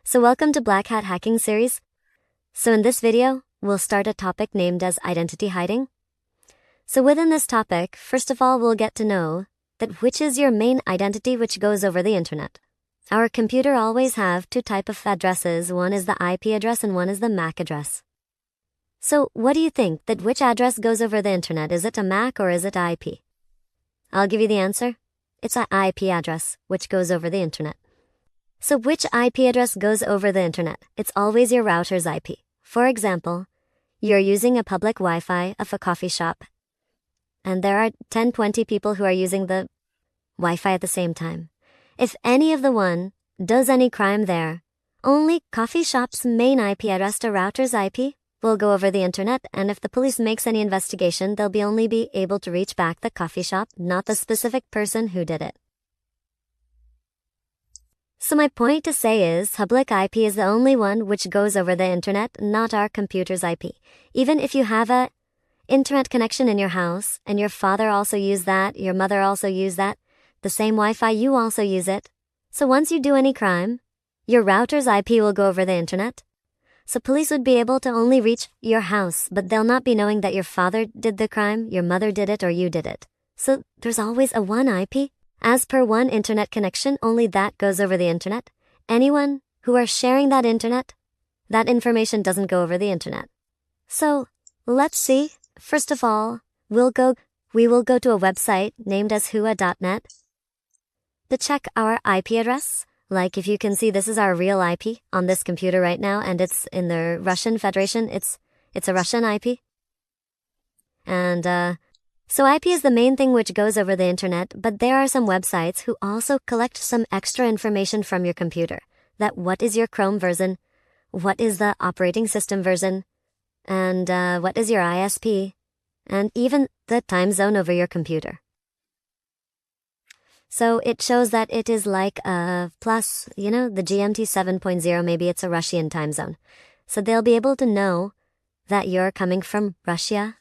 So welcome to Black Hat Hacking series. So in this video, we'll start a topic named as identity hiding. So within this topic, first of all, we'll get to know that which is your main identity which goes over the internet. Our computer always have two type of addresses. One is the IP address and one is the MAC address. So what do you think that which address goes over the internet? Is it a MAC or is it IP? I'll give you the answer. It's an IP address which goes over the internet. So which IP address goes over the internet? It's always your router's IP. For example, you're using a public Wi-Fi of a coffee shop, and there are 10-20 people who are using the Wi-Fi at the same time. If any of the one does any crime there, only coffee shop's main IP address to router's IP will go over the internet, and if the police makes any investigation, they'll only be able to reach back the coffee shop, not the specific person who did it. So my point to say is, public IP is the only one which goes over the internet, not our computer's IP. Even if you have a internet connection in your house, and your father also used that, your mother also used that, the same Wi-Fi, you also use it. So once you do any crime, your router's IP will go over the internet. So police would be able to only reach your house, but they'll not be knowing that your father did the crime, your mother did it, or you did it. So there's always a one IP. As per one internet connection, only that goes over the internet. Anyone who are sharing that internet, that information doesn't go over the internet. So let's see. First of all, we will go to a website named as hua.net to check our IP address. Like if you can see, this is our real IP on this computer right now, and it's in the Russian Federation. It's a Russian IP. And so IP is the main thing which goes over the internet, but there are some websites who also collect some extra information from your computer. That what is your Chrome version, what is the operating system version, and what is your ISP, and even the time zone over your computer. So it shows that it is like plus, the GMT 7.0, maybe it's a Russian time zone. So they'll be able to know that you're coming from Russia.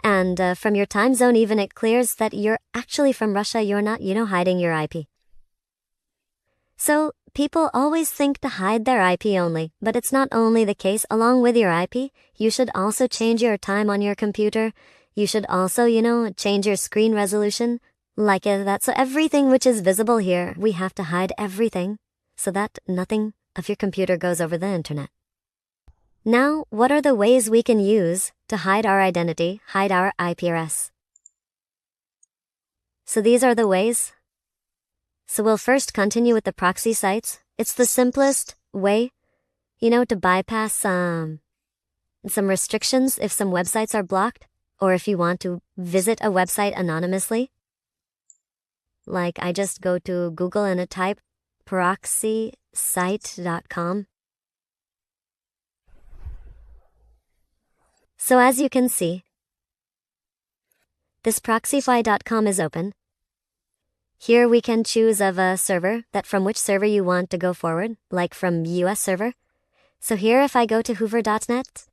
And from your time zone, even it clears that you're actually from Russia. You're not, hiding your IP. So people always think to hide their IP only, but it's not only the case. Along with your IP, you should also change your time on your computer. You should also, change your screen resolution like that. So everything which is visible here, we have to hide everything so that nothing of your computer goes over the internet. Now, what are the ways we can use to hide our identity, hide our IP address? So these are the ways. So we'll first continue with the proxy sites. It's the simplest way, to bypass some restrictions if some websites are blocked, or if you want to visit a website anonymously. Like I just go to Google and I type proxysite.com. So as you can see, this proxify.com is open. Here we can choose of a server, that from which server you want to go forward, like from US server. So here if I go to hoover.net,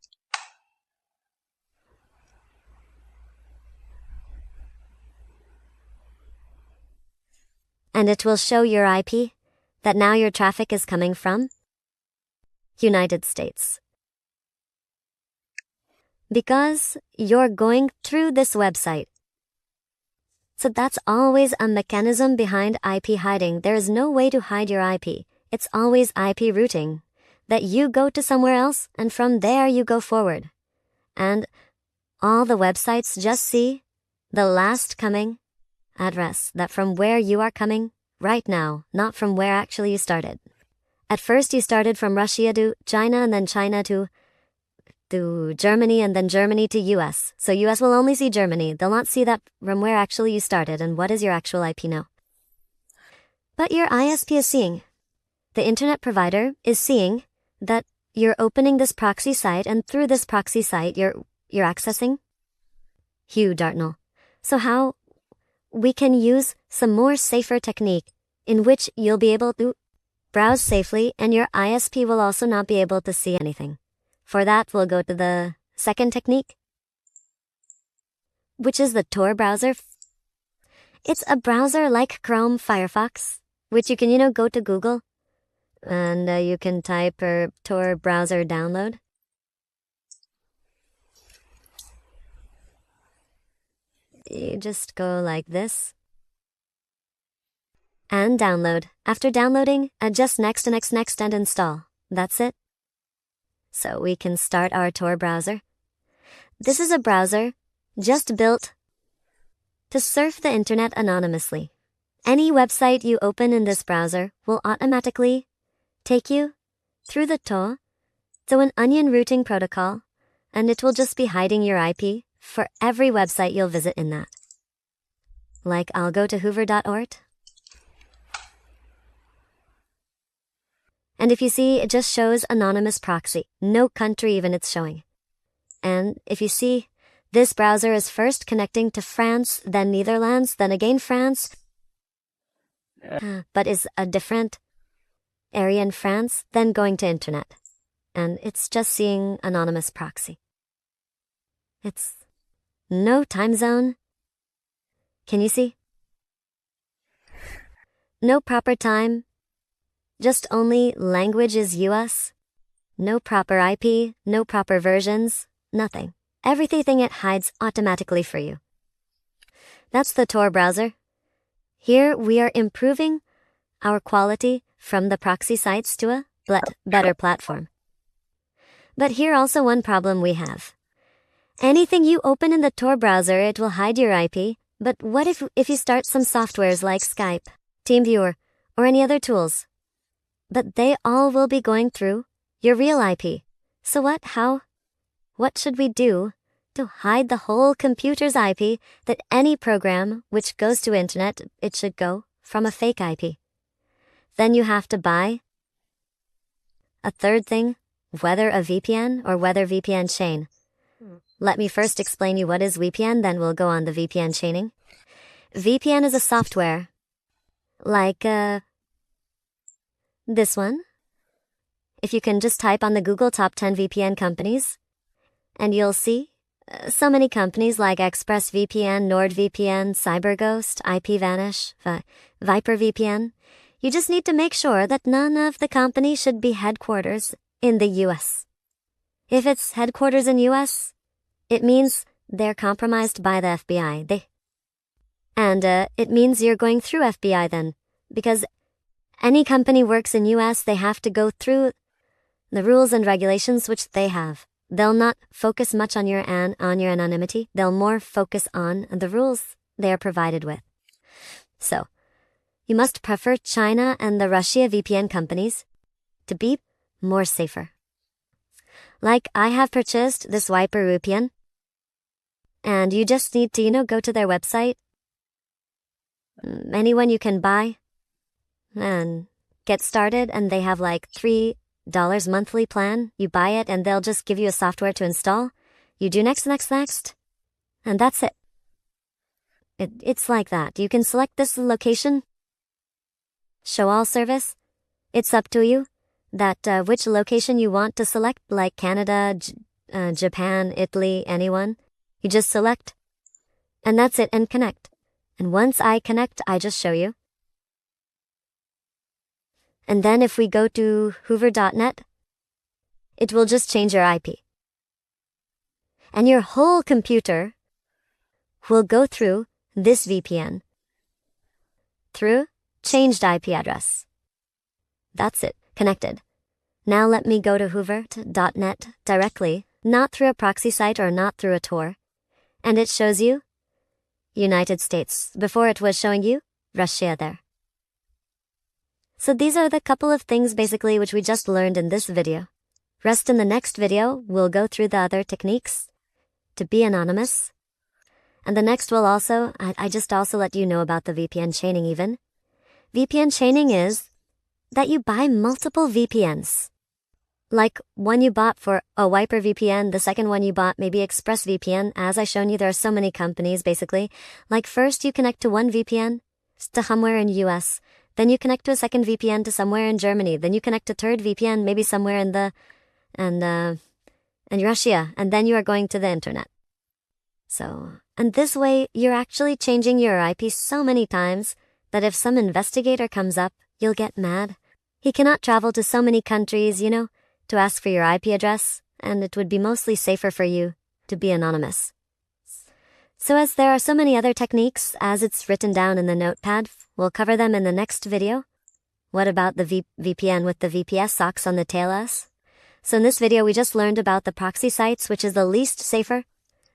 and it will show your IP, that now your traffic is coming from United States. Because you're going through this website. So that's always a mechanism behind IP hiding. There is no way to hide your IP. It's always IP routing. That you go to somewhere else, and from there you go forward. And all the websites just see the last coming address, that from where you are coming right now, not from where actually you started. At first you started from Russia to China, and then China to Germany, and then Germany to US. So US will only see Germany. They'll not see that from where actually you started and what is your actual IP now. But your ISP is seeing. The internet provider is seeing that you're opening this proxy site, and through this proxy site you're accessing Hue.net. So how we can use some more safer technique in which you'll be able to browse safely, and your ISP will also not be able to see anything. For that, we'll go to the second technique, which is the Tor browser. It's a browser like Chrome, Firefox, which you can, go to Google, And you can type Tor browser download. You just go like this. And download. After downloading, just next and install. That's it. So we can start our Tor browser. This is a browser just built to surf the internet anonymously. Any website you open in this browser will automatically take you through the Tor to an onion routing protocol, and it will just be hiding your IP for every website you'll visit in that. Like I'll go to hoover.org. And if you see, it just shows anonymous proxy. No country even it's showing. And if you see, this browser is first connecting to France, then Netherlands, then again France, but is a different area in France, then going to internet. And it's just seeing anonymous proxy. It's no time zone. Can you see? No proper time. Just only language is US. No proper IP, no proper versions, nothing. Everything it hides automatically for you. That's the Tor browser. Here we are improving our quality from the proxy sites to a better platform. But here also one problem we have. Anything you open in the Tor browser, it will hide your IP. But what if you start some softwares like Skype, TeamViewer, or any other tools? But they all will be going through your real IP. So what should we do to hide the whole computer's IP that any program which goes to internet, it should go from a fake IP? Then you have to buy a third thing, whether a VPN or whether VPN chain. Let me first explain you what is VPN, then we'll go on the VPN chaining. VPN is a software like this one. If you can just type on the Google top 10 VPN companies, and you'll see so many companies like ExpressVPN, NordVPN, CyberGhost, IPVanish, ViperVPN. You just need to make sure that none of the companies should be headquarters in the US. If it's headquarters in US, it means they're compromised by the FBI. It means you're going through FBI then, because any company works in US, they have to go through the rules and regulations which they have. They'll not focus much on your anonymity. They'll more focus on the rules they are provided with. So, you must prefer China and the Russia VPN companies to be more safer. Like I have purchased this Viper VPN, and you just need to, go to their website. Anyone you can buy and get started, and they have like $3 monthly plan. You buy it and they'll just give you a software to install. You do next, and that's it. It's like that. You can select this location, show all service. It's up to you that which location you want to select, like Canada, Japan, Italy, anyone. You just select, and that's it, and connect. And once I connect, I just show you. And then if we go to hoover.net, it will just change your IP. And your whole computer will go through this VPN through changed IP address. That's it, connected. Now let me go to hoover.net directly, not through a proxy site or not through a Tor. And it shows you United States. Before it was showing you Russia there. So these are the couple of things basically which we just learned in this video. Rest in the next video, we'll go through the other techniques to be anonymous. And the next will also, I just also let you know about the VPN chaining even. VPN chaining is that you buy multiple VPNs. Like one you bought for a Viper VPN, the second one you bought maybe ExpressVPN. As I shown you, there are so many companies basically. Like first you connect to one VPN to somewhere in US. Then you connect to a second VPN to somewhere in Germany. Then you connect to third VPN maybe somewhere in Russia. And then you are going to the internet. So, and this way you're actually changing your IP so many times that if some investigator comes up, you'll get mad He cannot travel to so many countries, to ask for your IP address, and it would be mostly safer for you to be anonymous. So as there are so many other techniques, as it's written down in the notepad, we'll cover them in the next video. What about the VPN with the VPS socks on the tail? So in this video, we just learned about the proxy sites, which is the least safer,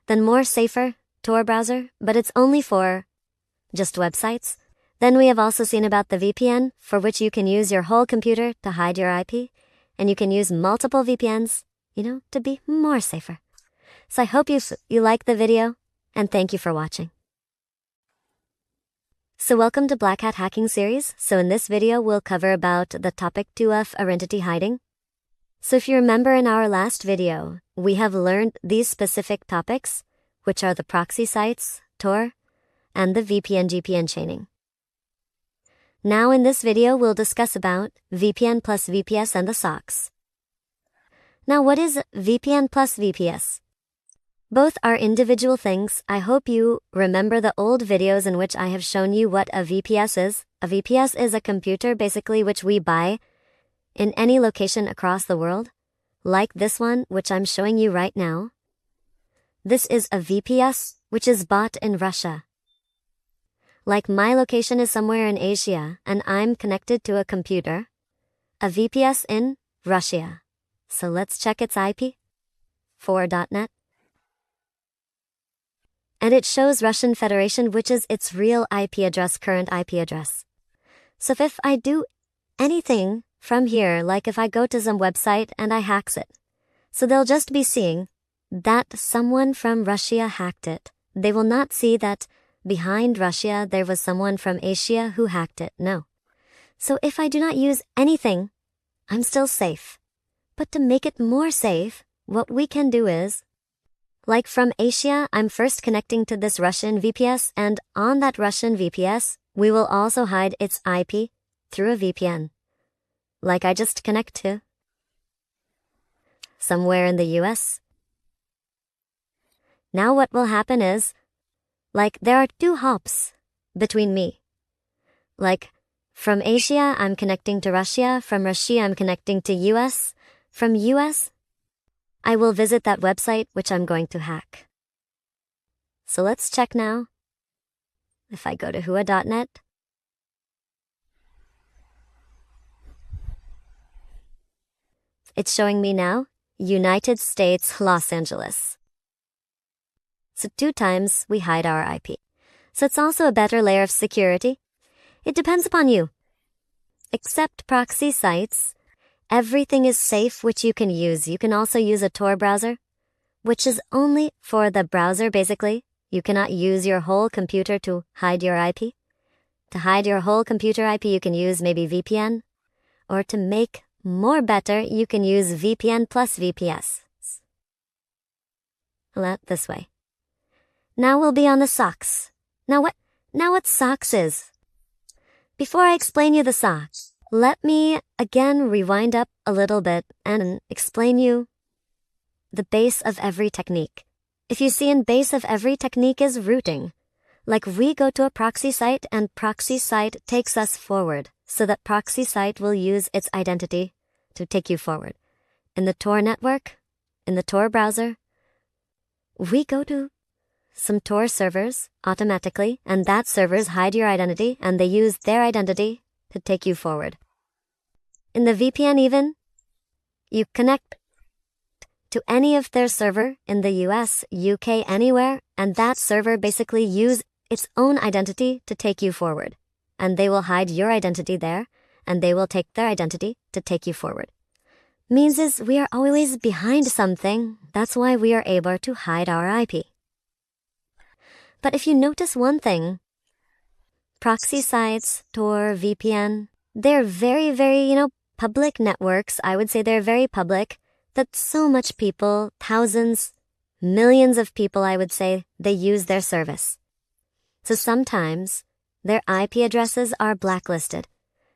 then more safer Tor browser, but it's only for just websites. Then we have also seen about the VPN, for which you can use your whole computer to hide your IP, and you can use multiple VPNs, to be more safer. So I hope you like the video, and thank you for watching. So welcome to Black Hat Hacking series. So in this video, we'll cover about the topic 2 of identity hiding. So if you remember in our last video, we have learned these specific topics, which are the proxy sites, Tor, and the VPN-GPN chaining. Now in this video, we'll discuss about VPN plus VPS and the socks. Now what is VPN plus VPS? Both are individual things. I hope you remember the old videos in which I have shown you what a VPS is. A VPS is a computer basically which we buy in any location across the world, like this one which I'm showing you right now. This is a VPS which is bought in Russia. Like my location is somewhere in Asia and I'm connected to a computer, a VPS in Russia. So let's check its IP, 4.net. And it shows Russian Federation, which is its real IP address, current IP address. So if I do anything from here, like if I go to some website and I hacks it, so they'll just be seeing that someone from Russia hacked it. They will not see that behind Russia there was someone from Asia who hacked it. No. So if I do not use anything, I'm still safe. But to make it more safe, what we can do is, like from Asia, I'm first connecting to this Russian VPS, and on that Russian VPS, we will also hide its IP through a VPN. Like I just connect to somewhere in the US. Now what will happen is, like there are 2 hops between me. Like from Asia, I'm connecting to Russia. From Russia, I'm connecting to US. From US, I will visit that website which I'm going to hack. So let's check now. If I go to hua.net, it's showing me now, United States, Los Angeles. So 2 times we hide our IP. So it's also a better layer of security. It depends upon you. Except proxy sites, everything is safe which you can use. You can also use a Tor browser, which is only for the browser basically. You cannot use your whole computer to hide your IP. To hide your whole computer IP, you can use maybe VPN. Or to make more better, you can use VPN plus VPS. This way. Now we'll be on the socks. Now what socks is? Before I explain you the socks, let me again rewind up a little bit and explain you the base of every technique. If you see in base of every technique is routing. Like we go to a proxy site and proxy site takes us forward. So that proxy site will use its identity to take you forward. In the Tor network, in the Tor browser, we go to some Tor servers automatically, and that servers hide your identity and they use their identity to take you forward. In the VPN even, you connect to any of their server in the US, UK, anywhere, and that server basically use its own identity to take you forward. And they will hide your identity there, and they will take their identity to take you forward. Means is we are always behind something. That's why we are able to hide our IP. But if you notice one thing, proxy sites, Tor, VPN, they're very, very, public networks. I would say they're very public, that so much people, thousands, millions of people, I would say, they use their service. So sometimes their IP addresses are blacklisted.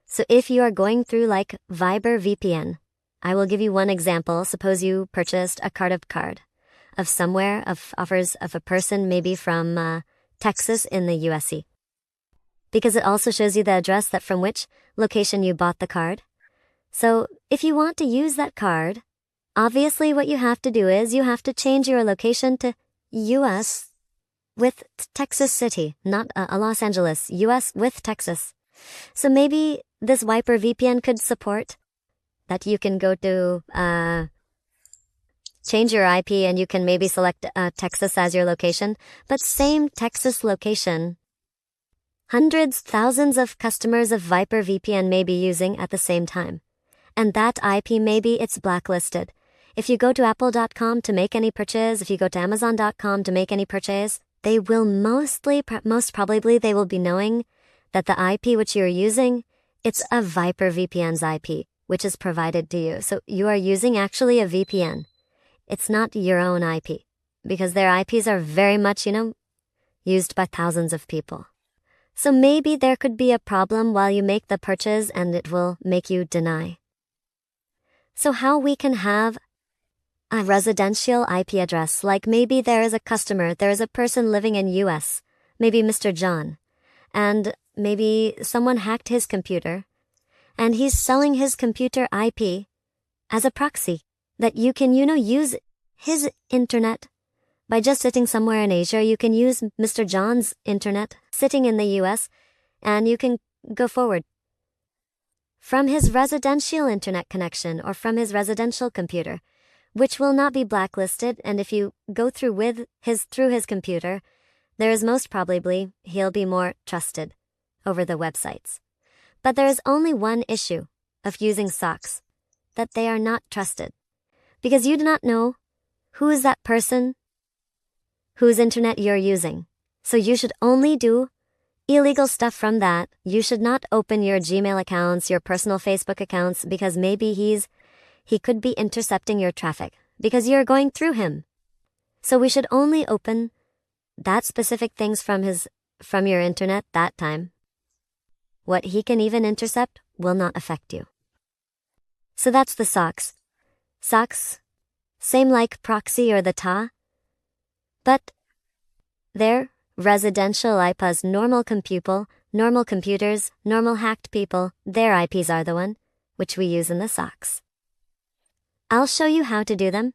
So if you are going through like Viber VPN, I will give you one example. Suppose you purchased a card of somewhere, of offers of a person maybe from Texas in the USC. Because it also shows you the address that from which location you bought the card. So if you want to use that card, obviously what you have to do is you have to change your location to US with Texas City, not Los Angeles, US with Texas. So maybe this Viper VPN could support that you can go to change your IP and you can maybe select Texas as your location, but same Texas location. Hundreds, thousands of customers of Viper VPN may be using at the same time. And that IP, maybe it's blacklisted. If you go to apple.com to make any purchase, if you go to amazon.com to make any purchase, they will most probably they will be knowing that the IP which you're using, it's a Viper VPN's IP, which is provided to you. So you are using actually a VPN. It's not your own IP, because their IPs are very much, used by thousands of people. So maybe there could be a problem while you make the purchase and it will make you deny. So how we can have a residential IP address, like maybe there is a customer, there is a person living in US, maybe Mr. John, and maybe someone hacked his computer, and he's selling his computer IP as a proxy that you can, use his internet. By just sitting somewhere in Asia, you can use Mr. John's internet sitting in the US, and you can go forward from his residential internet connection or from his residential computer, which will not be blacklisted. And if you go through his computer, there is most probably he'll be more trusted over the websites. But there is only one issue of using socks, that they are not trusted, because you do not know who is that person whose internet you're using. So you should only do illegal stuff from that. You should not open your Gmail accounts, your personal Facebook accounts, because maybe he could be intercepting your traffic because you're going through him. So we should only open that specific things from your internet that time. What he can even intercept will not affect you. So that's the socks. Socks, same like proxy or the TA, but they're residential IPs, normal computers, normal hacked people, their IPs are the one which we use in the socks. I'll show you how to do them.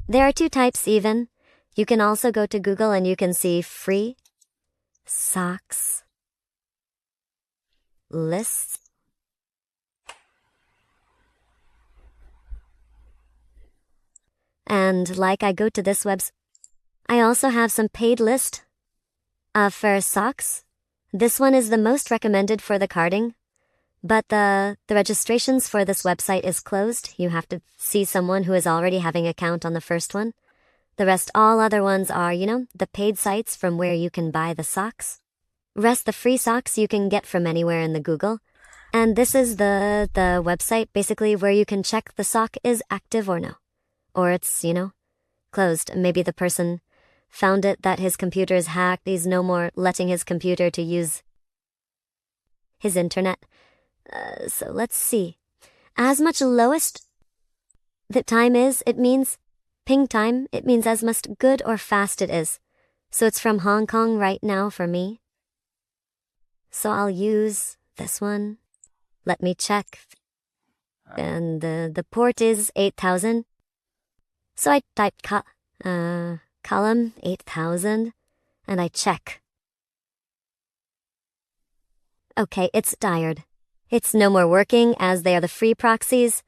There are two types even. You can also go to Google and you can see free socks lists. And like I go to this website, I also have some paid list for socks. This one is the most recommended for the carding, but the registrations for this website is closed. You have to see someone who is already having an account on the first one. The rest, all other ones are, the paid sites from where you can buy the socks. Rest, the free socks you can get from anywhere in the Google. And this is the website basically where you can check the sock is active or no. Or it's, closed. Maybe the person found it that his computer is hacked. He's no more letting his computer to use his internet. So let's see. As much lowest the time is, it means ping time. It means as much good or fast it is. So it's from Hong Kong right now for me. So I'll use this one. Let me check. And the port is 8000. So I type column 8000 and I check. Okay, it's dired. It's no more working as they are the free proxies.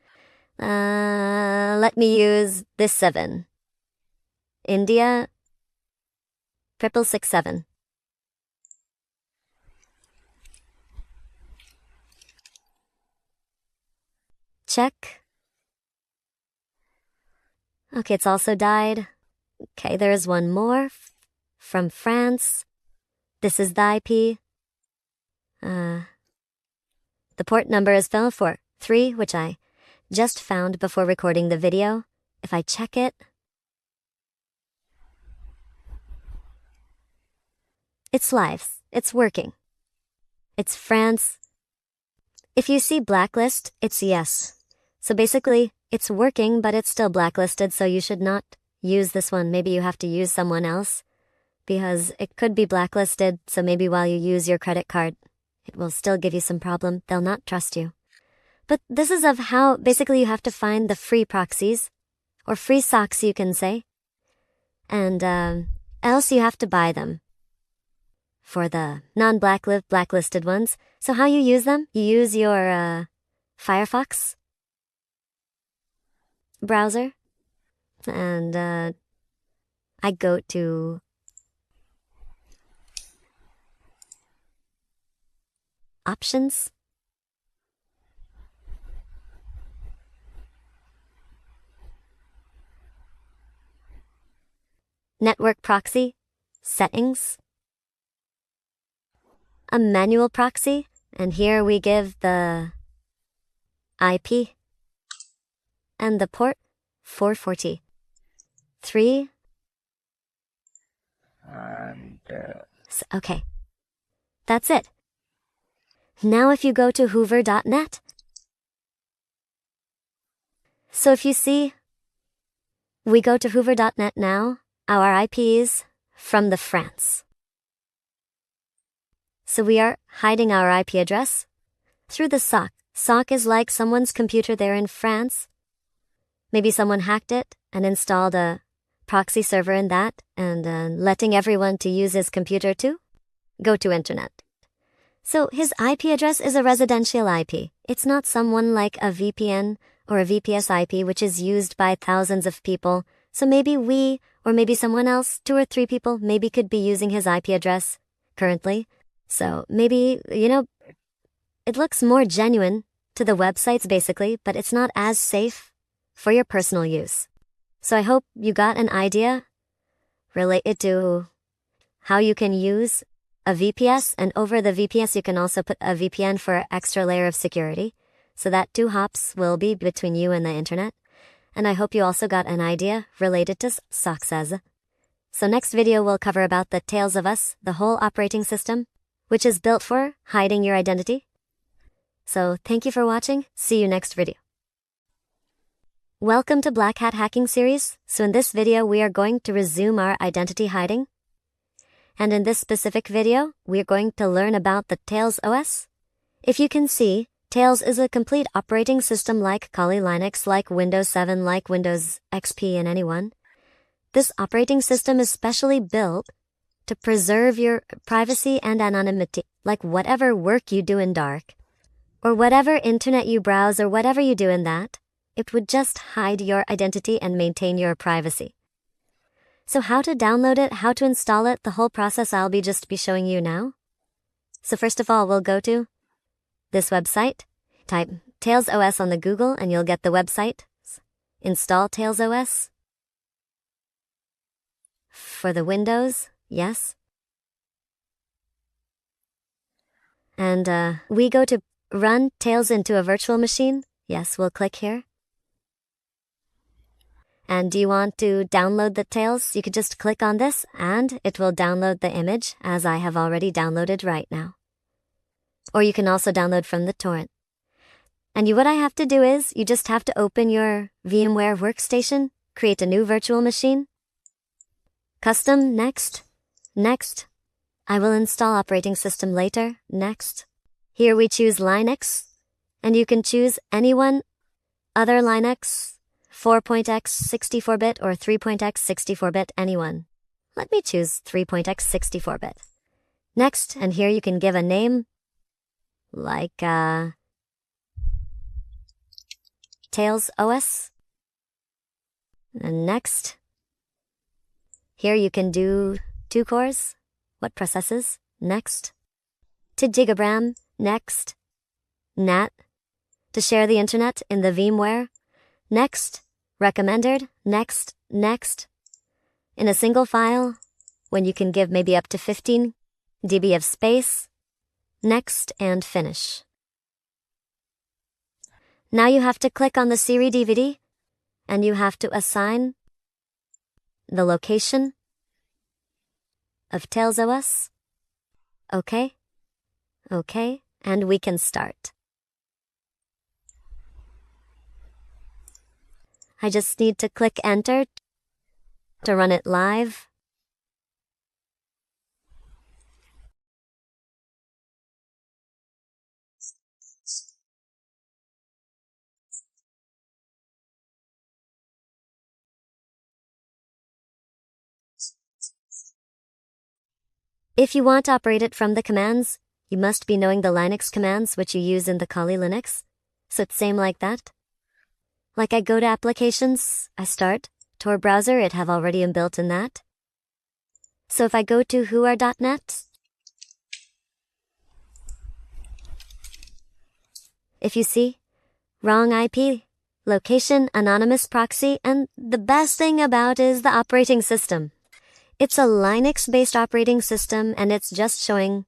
Let me use this 7. India 6667. Check. Okay, it's also died. Okay, there is one more from France. This is the IP. The port number is 443, which I just found before recording the video. If I check it, it's live. It's working. It's France. If you see blacklist, it's yes. So basically, it's working, but it's still blacklisted, so you should not use this one. Maybe you have to use someone else because it could be blacklisted, so maybe while you use your credit card, it will still give you some problem. They'll not trust you. But this is of how basically you have to find the free proxies, or free socks you can say, and else you have to buy them for the blacklisted ones. So how you use them? You use your Firefox browser, and I go to Options, Network Proxy, Settings, a manual proxy, and here we give the IP and the port 440. 3. Okay. That's it. Now if you go to hoover.net, so if you see, we go to hoover.net now, our IPs from the France. So we are hiding our IP address through the SOC. SOC is like someone's computer there in France. Maybe someone hacked it and installed a proxy server in that and letting everyone to use his computer to go to internet. So his IP address is a residential IP. It's not someone like a VPN or a VPS IP which is used by thousands of people. So maybe we, or maybe someone else, 2 or 3 people, maybe could be using his IP address currently. So maybe, it looks more genuine to the websites basically, but it's not as safe for your personal use. So I hope you got an idea related to how you can use a VPS, and over the VPS you can also put a VPN for an extra layer of security, so that 2 hops will be between you and the internet. And I hope you also got an idea related to SOCs. So next video will cover about the Tales of Us, the whole operating system, which is built for hiding your identity. So thank you for watching. See you next video. Welcome to Black Hat Hacking series. So in this video we are going to resume our identity hiding. And in this specific video, we are going to learn about the Tails OS. If you can see, Tails is a complete operating system like Kali Linux, like Windows 7, like Windows XP and anyone. This operating system is specially built to preserve your privacy and anonymity, like whatever work you do in dark, or whatever internet you browse, or whatever you do in that, it would just hide your identity and maintain your privacy. So how to download it, how to install it, the whole process I'll be showing you now. So first of all, we'll go to this website, type Tails OS on the Google and you'll get the website. Install Tails OS. For the Windows, yes. And we go to run Tails into a virtual machine. Yes, we'll click here. And do you want to download the Tails? You could just click on this and it will download the image as I have already downloaded right now. Or you can also download from the torrent. And what I have to do is you just have to open your VMware workstation, create a new virtual machine. Custom, next. Next. I will install operating system later, next. Here we choose Linux, and you can choose anyone, other Linux, 4.x 64-bit or 3.x 64-bit, anyone. Let me choose 3.x 64-bit. Next, and here you can give a name, like Tails OS. And next, here you can do 2 cores, what processes, next. 2 GB RAM, next. NAT, to share the internet in the VMware, next. Recommended, next, next. In a single file, when you can give maybe up to 15 DB of space, next, and finish. Now you have to click on the Siri DVD, and you have to assign the location of Tails OS. Okay, okay, and we can start. I just need to click enter to run it live. If you want to operate it from the commands, you must be knowing the Linux commands which you use in the Kali Linux. So it's same like that. Like I go to applications, I start Tor browser, it have already inbuilt in that. So if I go to whoare.net, if you see, wrong IP, location, anonymous proxy, and the best thing about is the operating system. It's a Linux-based operating system and it's just showing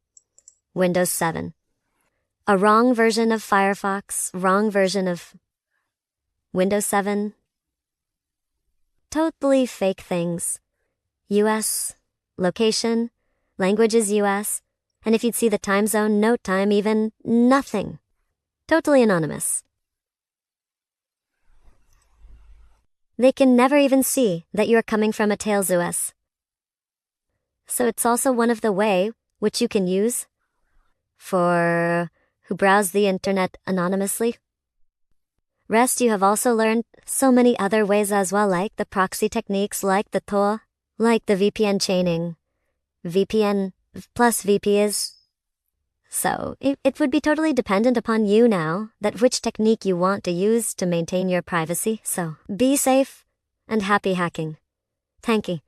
Windows 7. A wrong version of Firefox, wrong version of Windows 7. Totally fake things. US, location, language is US, and if you'd see the time zone, no time, even nothing. Totally anonymous. They can never even see that you're coming from a Tails OS. So it's also one of the way which you can use for who browse the internet anonymously. Rest you have also learned so many other ways as well, like the proxy techniques, like the Tor, like the VPN chaining. VPN plus VP is. So it would be totally dependent upon you now that which technique you want to use to maintain your privacy. So be safe and happy hacking. Thank you.